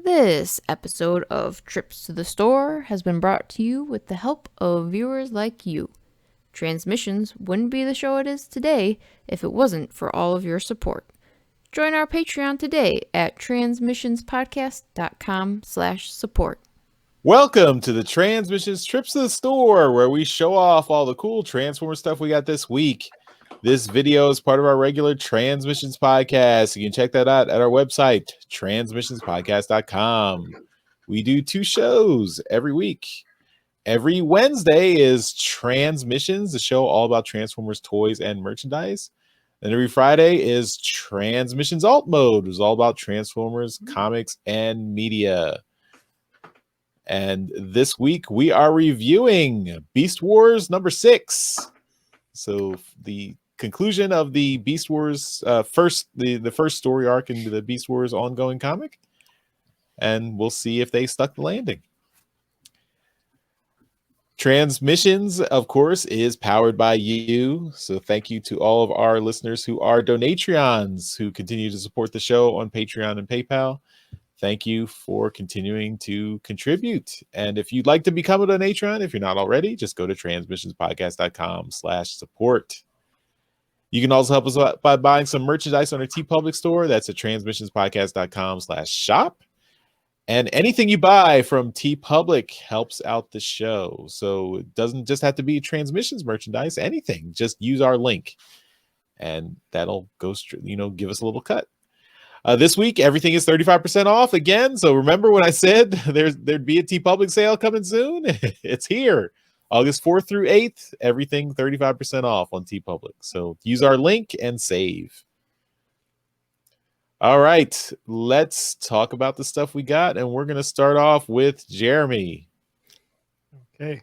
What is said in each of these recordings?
This episode of Trips to the Store has been brought to you with the help of viewers like you. Transmissions wouldn't be the show it is today if it wasn't for all of your support. Join our Patreon today at transmissionspodcast.com/support. Welcome to the Transmissions Trips to the Store, where we show off all the cool Transformer stuff we got this week. This video is part of our regular Transmissions podcast. You can check that out at our website, transmissionspodcast.com. We do 2 shows every week. Every Wednesday is Transmissions, the show all about Transformers toys and merchandise. And every Friday is Transmissions Alt Mode, which is all about Transformers, comics, and media. And this week we are reviewing Beast Wars number 6. So the conclusion of the Beast Wars the first story arc into the Beast Wars ongoing comic. And we'll see if they stuck the landing. Transmissions, of course, is powered by you. So thank you to all of our listeners who are Donatreons, who continue to support the show on Patreon and PayPal. Thank you for continuing to contribute. And if you'd like to become a Donatron, if you're not already, just go to transmissionspodcast.com/support. You can also help us out by buying some merchandise on our TeePublic store. That's at transmissionspodcast.com/shop. And anything you buy from TeePublic helps out the show. So it doesn't just have to be Transmissions merchandise, anything. Just use our link. And that'll go straight, give us a little cut. This week, everything is 35% off again. So remember when I said there'd be a TeePublic sale coming soon? It's here. August 4th through 8th, everything 35% off on TeePublic. So use our link and save. All right, let's talk about the stuff we got. And we're going to start off with Jeremy. Okay.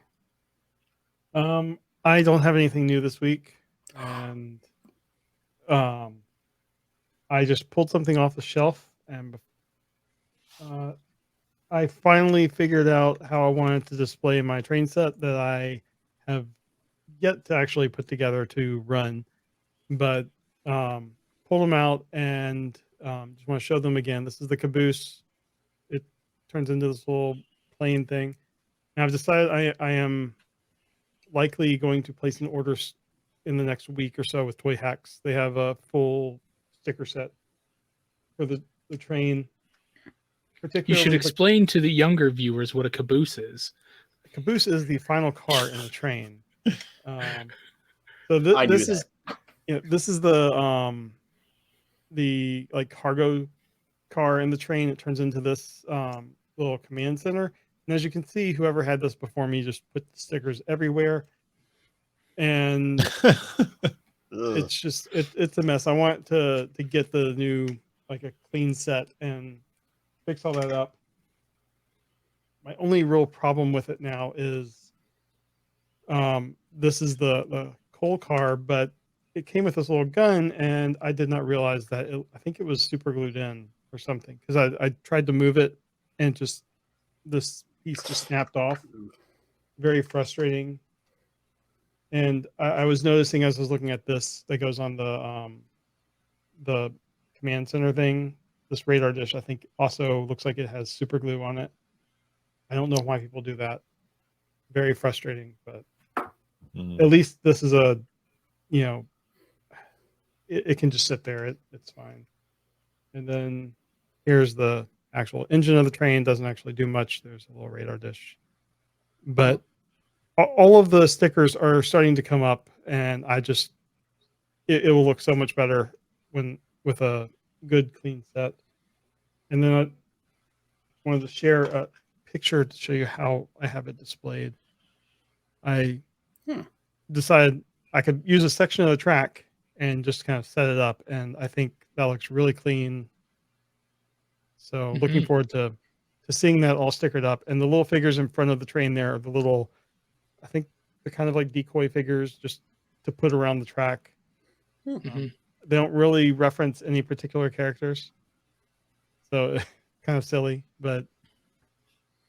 I don't have anything new this week. And I just pulled something off the shelf, and I finally figured out how I wanted to display my train set that I have yet to actually put together to run, but pulled them out and just want to show them again. This is the caboose. It turns into this little plane thing. And I've decided I am likely going to place an order in the next week or so with Toy Hacks. They have a full sticker set for the train. You should explain to the younger viewers what a caboose is. A caboose is the final car in a train. So this is the like cargo car in the train. It turns into this little command center. And as you can see, whoever had this before me just put the stickers everywhere. And it's just it's a mess. I want to get the new, like, a clean set and fix all that up. My only real problem with it now is this is the coal car, but it came with this little gun, and I did not realize that I think it was super glued in or something, because I tried to move it and just this piece just snapped off. Very frustrating. And I was noticing as I was looking at this that goes on the command center thing, this radar dish, I think also looks like it has super glue on it. I don't know why people do that. Very frustrating, but at least this is it can just sit there. It's fine. And then here's the actual engine of the train. Doesn't actually do much. There's a little radar dish. But all of the stickers are starting to come up, and it will look so much better with a good clean set. And then I wanted to share a picture to show you how I have it displayed. I decided I could use a section of the track and just kind of set it up, and I think that looks really clean. So looking forward to seeing that all stickered up. And the little figures in front of the train there are the little, I think they're kind of like decoy figures just to put around the track. They don't really reference any particular characters, so kind of silly, but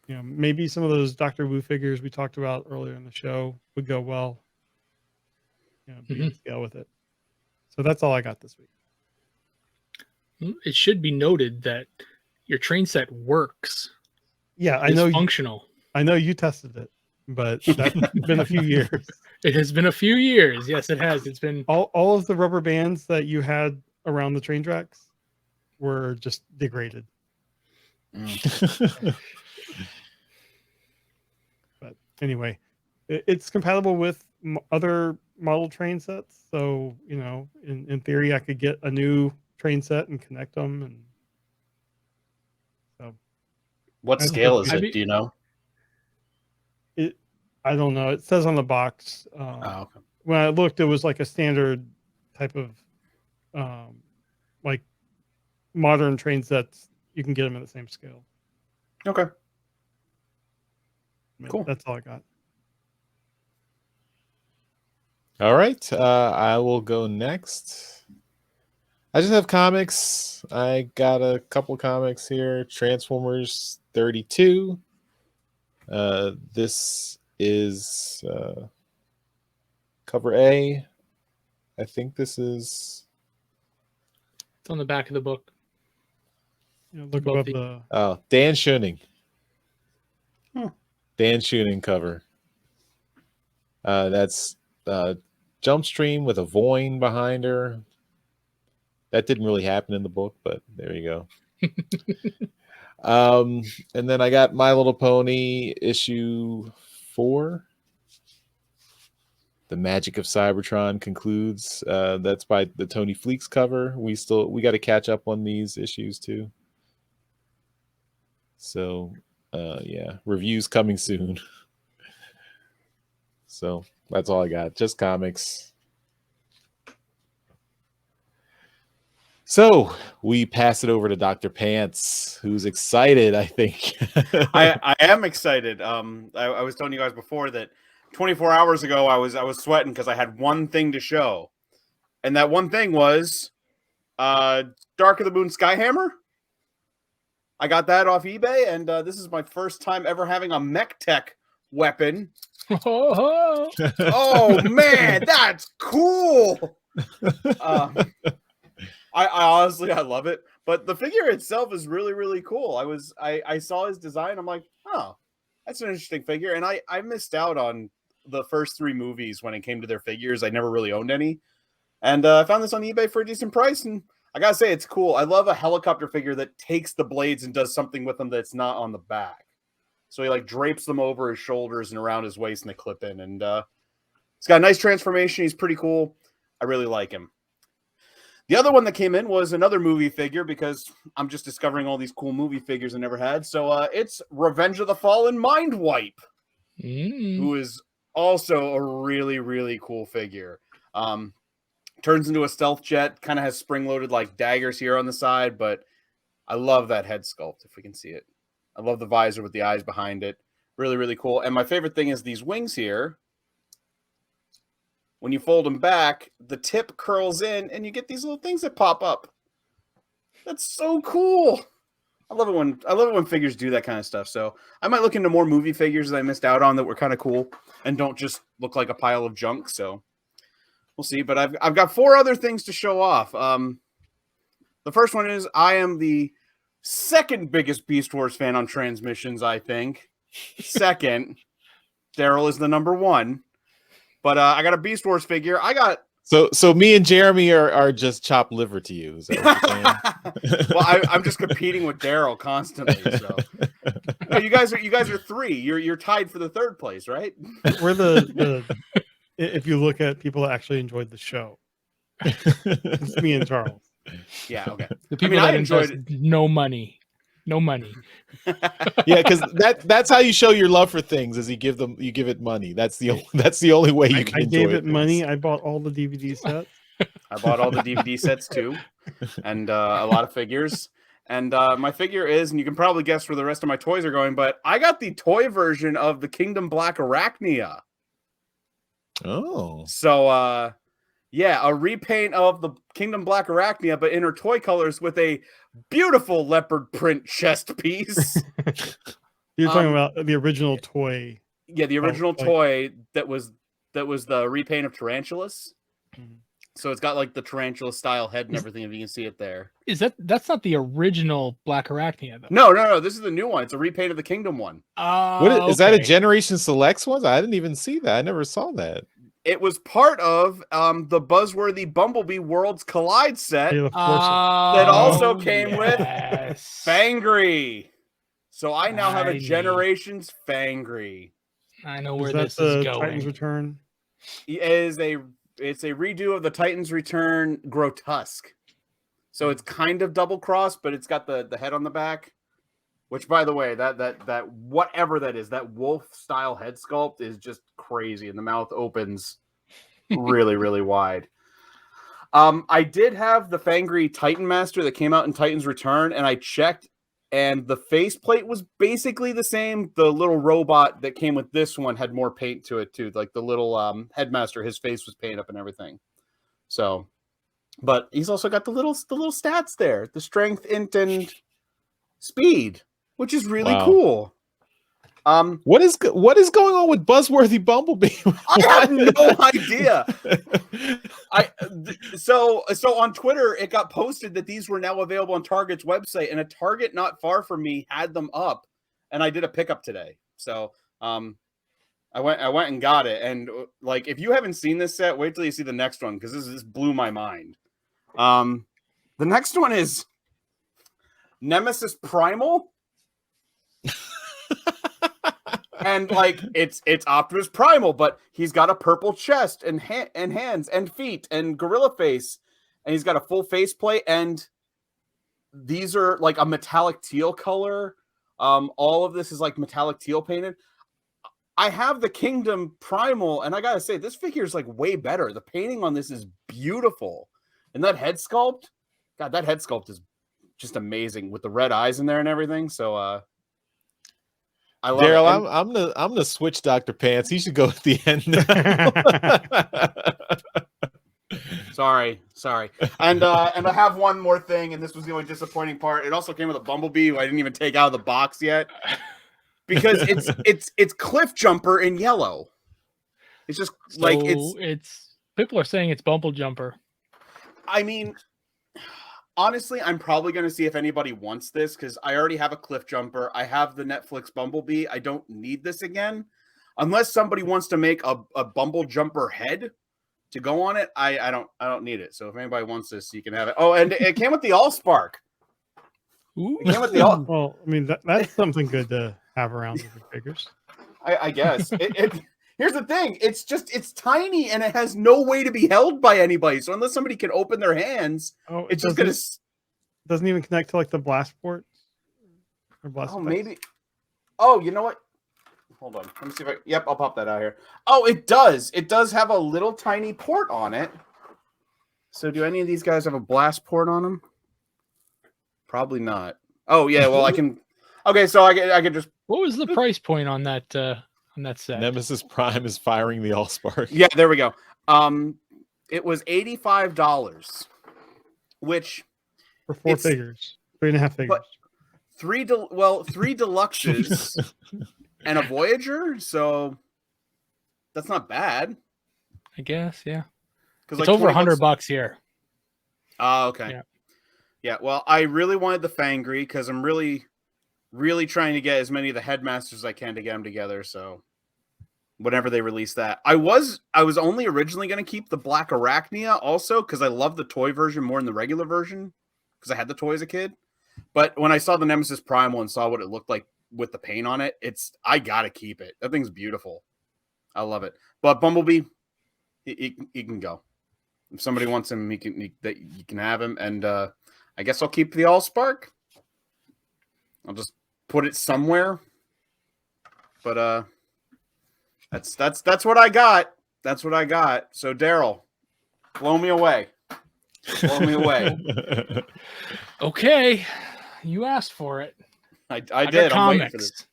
maybe some of those Dr. Wu figures we talked about earlier in the show would go well. Be in scale with it. So that's all I got this week. It should be noted that your train set works. Yeah, It's functional. I know you tested it, but that's been a few years. It has been a few years. Yes, it has. It's been all of the rubber bands that you had around the train tracks were just degraded. But anyway, it's compatible with other model train sets. So, you know, in theory, I could get a new train set and connect them. And so, what scale is it? Do you know? I don't know. It says on the box. Okay. When I looked, it was like a standard type of like modern train sets. You can get them in the same scale. Okay. Cool. That's all I got. All right. I will go next. I just have comics. I got a couple comics here. Transformers 32. This is cover A. I think this is... It's on the back of the book. You know, look above the... Oh, Dan Schoening. Dan Schoening cover. That's Jumpstream with a Voin behind her. That didn't really happen in the book, but there you go. And then I got My Little Pony issue 4. The Magic of Cybertron concludes. That's by the Tony Fleeks cover. We got to catch up on these issues too. So yeah, reviews coming soon. So that's all I got. Just comics. So we pass it over to Dr. Pants, who's excited, I think. I am excited. I was telling you guys before that 24 hours ago I was sweating because I had one thing to show. And that one thing was Dark of the Moon Skyhammer. I got that off eBay, and this is my first time ever having a mech tech weapon. Oh man, that's cool. I honestly, I love it. But the figure itself is really, really cool. I saw his design. I'm like, oh, that's an interesting figure. And I missed out on the first 3 movies when it came to their figures. I never really owned any. And I found this on eBay for a decent price. And I got to say, it's cool. I love a helicopter figure that takes the blades and does something with them that's not on the back. So he like drapes them over his shoulders and around his waist and they clip in. And he's got a nice transformation. He's pretty cool. I really like him. The other one that came in was another movie figure because I'm just discovering all these cool movie figures I never had. So it's Revenge of the Fallen Mindwipe, who is also a really, really cool figure. Turns into a stealth jet, kind of has spring-loaded like daggers here on the side, but I love that head sculpt, if we can see it. I love the visor with the eyes behind it. Really, really cool. And my favorite thing is these wings here. When you fold them back, the tip curls in, and you get these little things that pop up. That's so cool. I love it when figures do that kind of stuff. So I might look into more movie figures that I missed out on that were kind of cool and don't just look like a pile of junk. So we'll see. But I've got 4 other things to show off. The first one is I am the second biggest Beast Wars fan on Transmissions, I think. Second, Darryl is the number 1. But I got a Beast Wars figure. I got so me and Jeremy are just chopped liver to you. Is that what you're saying? Well, I'm just competing with Darryl constantly. So no, you guys are 3. You're tied for the 3rd place, right? We're the if you look at people that actually enjoyed the show, it's me and Charles. Yeah, okay. The people that enjoyed it. No money. Yeah, because that's how you show your love for things. Is you give it money. That's the only way you can. I enjoy gave it things. money. I bought all the DVD sets. I bought all the DVD sets too, and a lot of figures. And my figure is, and you can probably guess where the rest of my toys are going, but I got the toy version of the Kingdom Black Arachnia. Oh, so yeah, a repaint of the Kingdom Black Arachnia, but in her toy colors with a beautiful leopard print chest piece. You're talking about the original toy. Yeah, the original toy that was the repaint of Tarantulas. So it's got like the tarantula style head and everything. If you can see it there. That's not the original Black Arachnia though? No. This is the new one. It's a repaint of the Kingdom one. Is that a Generation Selects one? I didn't even see that. I never saw that. It was part of the Buzzworthy Bumblebee Worlds Collide set that also came with Fangry. So I now have a Generations Fangry. I know where this is going. Titans Return. It's a redo of the Titans Return Grotesque. So it's kind of double cross, but it's got the head on the back. Which, by the way, that whatever that is, that wolf style head sculpt is just crazy, and the mouth opens really, really wide. I did have the Fangry Titan Master that came out in Titans Return, and I checked, and the faceplate was basically the same. The little robot that came with this one had more paint to it too, like the little headmaster. His face was painted up and everything. So, but he's also got the little stats there: the strength, int, and speed, which is really cool. What is going on with Buzzworthy Bumblebee? I have no idea. So on Twitter, it got posted that these were now available on Target's website, and a Target not far from me had them up, and I did a pickup today. So I went and got it, and like if you haven't seen this set, wait till you see the next one because this blew my mind. The next one is Nemesis Primal. And like it's Optimus Primal, but he's got a purple chest and hands and feet and gorilla face, and he's got a full faceplate, and these are like a metallic teal color. All of this is like metallic teal painted. I have the Kingdom Primal, and I gotta say, this figure is like way better. The painting on this is beautiful, and that head sculpt, God, that head sculpt is just amazing with the red eyes in there and everything. So, I love Darryl, it. I'm gonna switch Dr. Pants. He should go at the end now. Sorry. And I have one more thing, and this was the only disappointing part. It also came with a Bumblebee who I didn't even take out of the box yet. Because it's Cliff Jumper in yellow. It's just it's people are saying it's Bumble Jumper. I mean, honestly, I'm probably going to see if anybody wants this because I already have a Cliff Jumper. I have the Netflix Bumblebee. I don't need this again. Unless somebody wants to make a Bumble Jumper head to go on it, I don't need it. So if anybody wants this, you can have it. Oh, and it came with the Allspark. It came with the Well, I mean, that's something good to have around with your figures. I guess. Here's the thing. It's tiny and it has no way to be held by anybody. So unless somebody can open their hands, it's just going to... Doesn't even connect to like the blast port? Or blast maybe. Oh, you know what? Hold on. Let me see if Yep, I'll pop that out here. Oh, it does. It does have a little tiny port on it. So do any of these guys have a blast port on them? Probably not. Oh, yeah. Well, I can... Okay, so I could just... What was the price point on that set? Nemesis Prime is firing the Allspark. Yeah, there we go. It was $85, which for 4 figures, 3.5 figures. But three deluxes and a Voyager, so that's not bad. I guess, yeah. Because it's over $100 here. Oh, okay. Yeah. Well, I really wanted the Fangry because I'm really trying to get as many of the headmasters as I can to get them together. So whenever they release that, I was only originally going to keep the Black Arachnia also because I love the toy version more than the regular version because I had the toy as a kid. But when I saw the Nemesis Primal and saw what it looked like with the paint on it, I got to keep it. That thing's beautiful. I love it. But Bumblebee, he can go. If somebody wants him, you can have him. And I guess I'll keep the Allspark. I'll just put it somewhere. But that's what I got. That's what I got. So Darryl, blow me away. Blow me away. Okay. You asked for it. I did. I'm waiting for this.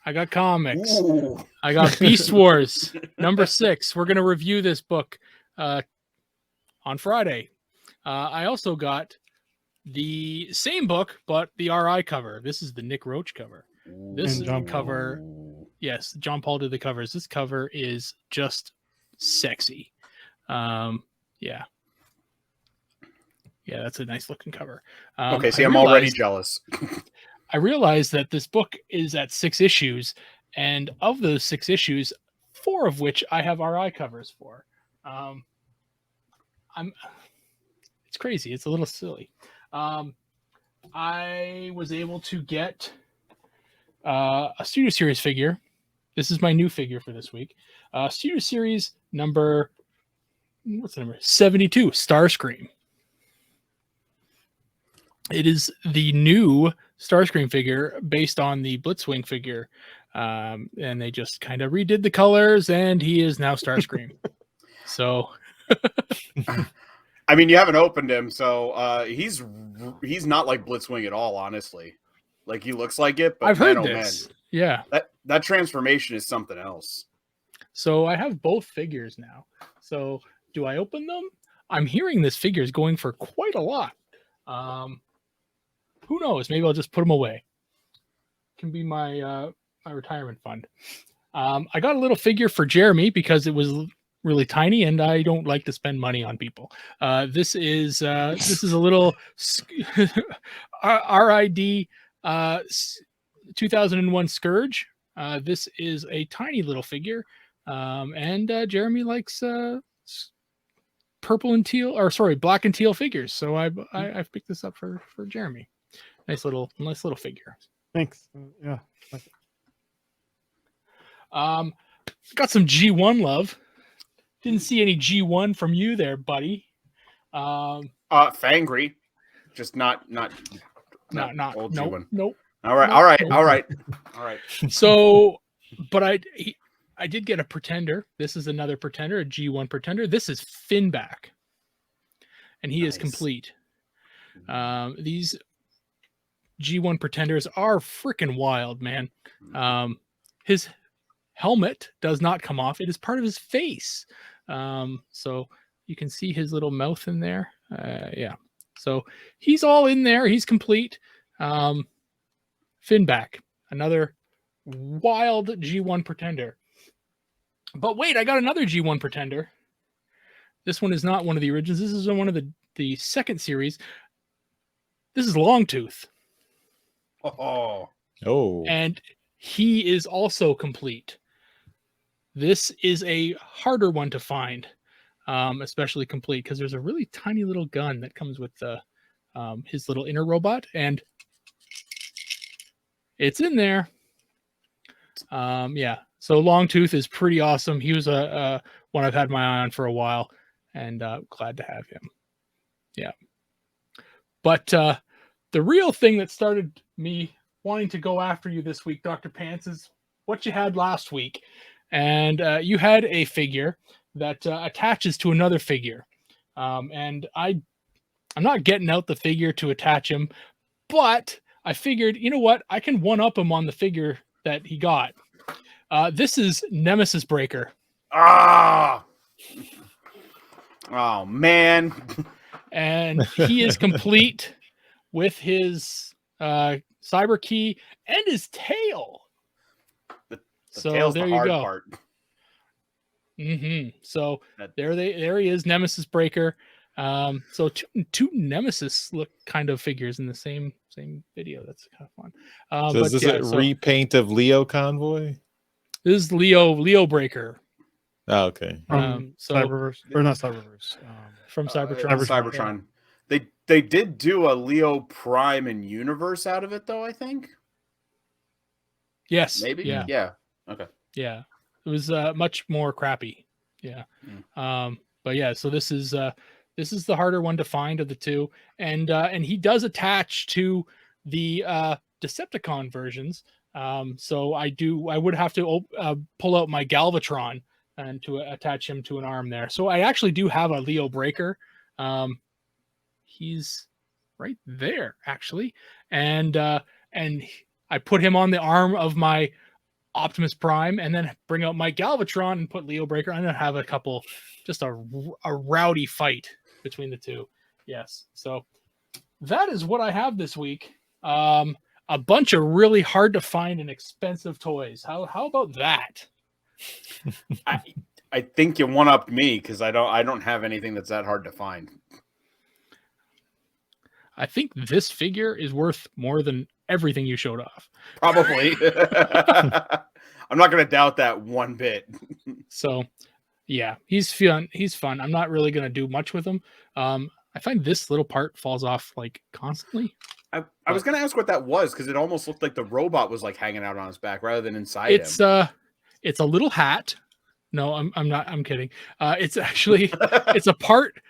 I got comics. Ooh. I got Beast Wars number 6. We're going to review this book on Friday. I also got the same book, but the RI cover. This is the Nick Roach cover. This is the cover. Yes, John Paul did the covers. This cover is just sexy. Yeah. Yeah, that's a nice looking cover. Okay, see, I I'm already realized- jealous. I realized that this book is at 6 issues, and of those 6 issues, 4 of which I have RI covers for. It's crazy. It's a little silly. I was able to get a Studio Series figure. This is my new figure for this week. Studio Series number, what's the number? 72, Starscream. It is the new Starscream figure based on the Blitzwing figure. And they just kind of redid the colors, and he is now Starscream. So I mean, you haven't opened him, so he's not like Blitzwing at all, honestly. Like, he looks like it, but I've heard man, this. Yeah. That transformation is something else. So I have both figures now. So do I open them? I'm hearing this figure is going for quite a lot. Who knows? Maybe I'll just put them away. Can be my my retirement fund. I got a little figure for Jeremy because it was really tiny, and I don't like to spend money on people. This is a little RID 2001 Scourge. This is a tiny little figure, and Jeremy likes purple and teal, or sorry, black and teal figures. So I've picked this up for Jeremy. Nice little figure. Thanks. Yeah. Got some G1 love. Didn't see any G1 from you there, buddy. Fangry, just not Not old nope, G1. nope. All right, Nope, all right, nope. all right, all right. So, but I did get a Pretender. This is another Pretender, a G1 Pretender. This is Finback, and he is Nice. complete. These G1 Pretenders are freaking wild, man. His helmet does not come off. It is part of his face. So you can see his little mouth in there. Yeah. So he's all in there. He's complete. Finback, another wild G1 Pretender. But wait, I got another G1 Pretender. This one is not one of the originals. This is one of the second series. This is Longtooth. Oh, And he is also complete. This is a harder one to find, especially complete, because there's a really tiny little gun that comes with his little inner robot, and it's in there. Yeah. So Longtooth is pretty awesome. He was a one I've had my eye on for a while, and glad to have him. Yeah. But the real thing that started me wanting to go after you this week, Dr. Pants, is what you had last week. And you had a figure that attaches to another figure. And I'm not getting out the figure to attach him, but I figured, you know what? I can one-up him on the figure that he got. This is Nemesis Breaker. oh man. And he is complete with his cyber key and his tail. The So tail's there the you hard go. part. So That- there he is, Nemesis Breaker. So two Nemesis look kind of figures in the same video. That's kind of fun. So is this a repaint of Leo Convoy? This is Leo Breaker. Oh, okay. From So Cyberverse, or not Cyberverse. from Cybertron. Cybertron. They did do a Leo Prime and Universe out of it, though. I think Yes. maybe. Yeah. Okay. Yeah. It was much more crappy. Yeah. But yeah, so this is the harder one to find of the two, and he does attach to the Decepticon versions. So I would have to pull out my Galvatron and to attach him to an arm there. So I actually do have a Leo Breaker. He's right there actually, and I put him on the arm of my Optimus Prime, and then bring out my Galvatron and put Leo Breaker, and then have a couple, just a rowdy fight between the two. Yes, so that is what I have this week. A bunch of really hard to find and expensive toys. How about that? I think you one-upped me because I don't have anything that's that hard to find. I think this figure is worth more than everything you showed off. Probably. I'm not going to doubt that one bit. So, yeah, he's fun. He's fun. I'm not really going to do much with him. I find this little part falls off like constantly. I was going to ask what that was because it almost looked like the robot was like hanging out on his back rather than inside him. It's a little hat. No, I'm not. I'm kidding. It's actually it's a part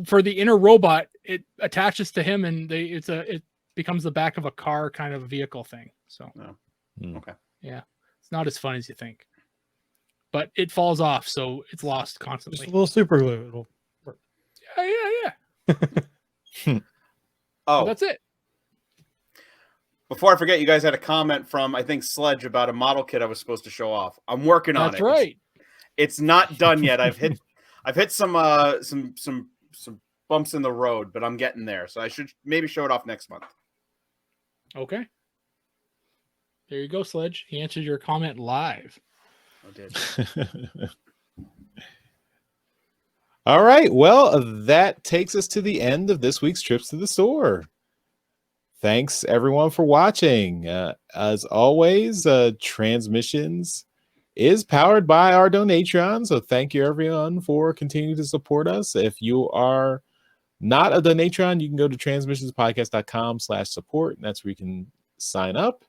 for the inner robot. It attaches to him, and it becomes the back of a car kind of vehicle thing. So, Okay. Yeah, it's not as fun as you think, but it falls off, so it's lost constantly. Just a little super glue. It'll work. Yeah. Oh, But that's it. Before I forget, you guys had a comment from, I think, Sledge about a model kit I was supposed to show off. I'm working on it. That's right. It's not done yet. I've hit some bumps in the road, but I'm getting there. So I should maybe show it off next month. Okay. There you go, Sledge. He answered your comment live. I did. All right. Well, that takes us to the end of this week's Trips to the Store. Thanks, everyone, for watching. As always, Transmissions is powered by our Donatron. So thank you, everyone, for continuing to support us. If you are not a Donatron, you can go to transmissionspodcast.com/support. And that's where you can sign up.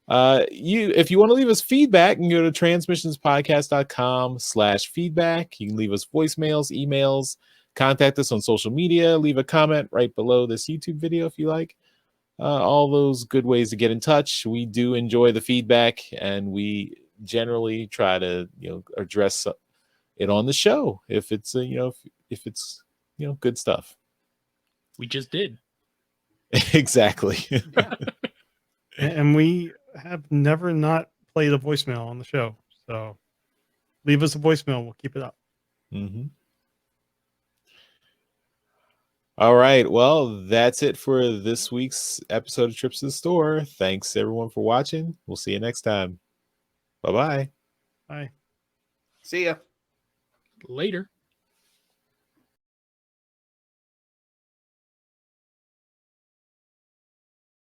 If you want to leave us feedback, you can go to transmissionspodcast.com/feedback. You can leave us voicemails, emails, contact us on social media, leave a comment right below this YouTube video if you like. All those good ways to get in touch. We do enjoy the feedback, and we generally try to address it on the show if it's if it's good stuff. We just did. Exactly. Yeah. And we have never not played a voicemail on the show. So leave us a voicemail. We'll keep it up. Mm-hmm. All right. Well, that's it for this week's episode of Trips to the Store. Thanks, everyone, for watching. We'll see you next time. Bye-bye. Bye. See ya. Later.